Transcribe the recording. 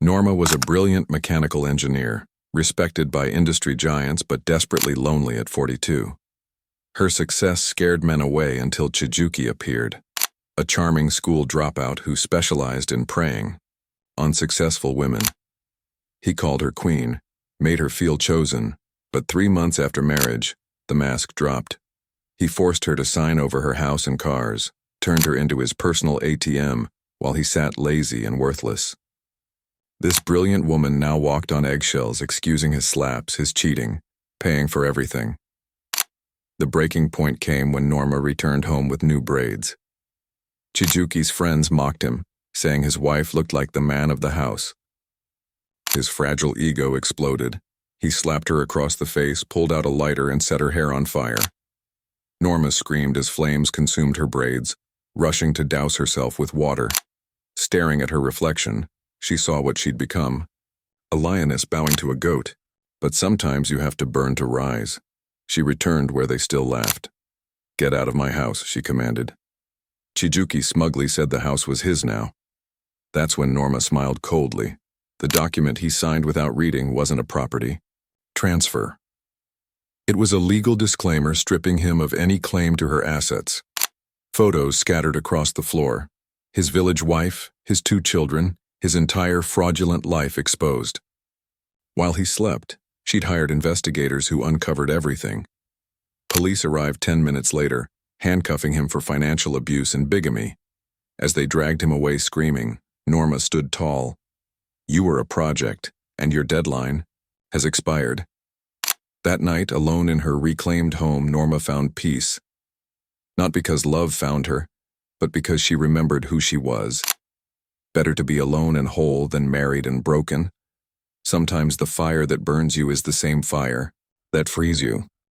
Norma was a brilliant mechanical engineer, respected by industry giants but desperately lonely at 42. Her success scared men away until Chijuki appeared, a charming school dropout who specialized in preying on successful women. He called her queen, made her feel chosen, but 3 months after marriage, the mask dropped. He forced her to sign over her house and cars, turned her into his personal ATM while he sat lazy and worthless. This brilliant woman now walked on eggshells, excusing his slaps, his cheating, paying for everything. The breaking point came when Norma returned home with new braids. Chijuki's friends mocked him, saying his wife looked like the man of the house. His fragile ego exploded. He slapped her across the face, pulled out a lighter, and set her hair on fire. Norma screamed as flames consumed her braids, rushing to douse herself with water. Staring at her reflection, she saw what she'd become. A lioness bowing to a goat. But sometimes you have to burn to rise. She returned where they still laughed. "Get out of my house," she commanded. Chijuki smugly said the house was his now. That's when Norma smiled coldly. The document he signed without reading wasn't a property transfer. It was a legal disclaimer stripping him of any claim to her assets. Photos scattered across the floor. His village wife, his 2 children, his entire fraudulent life exposed. While he slept, she'd hired investigators who uncovered everything. Police arrived 10 minutes later, handcuffing him for financial abuse and bigamy. As they dragged him away screaming, Norma stood tall. "You were a project, and your deadline has expired." That night, alone in her reclaimed home, Norma found peace. Not because love found her, but because she remembered who she was. Better to be alone and whole than married and broken. Sometimes the fire that burns you is the same fire that frees you.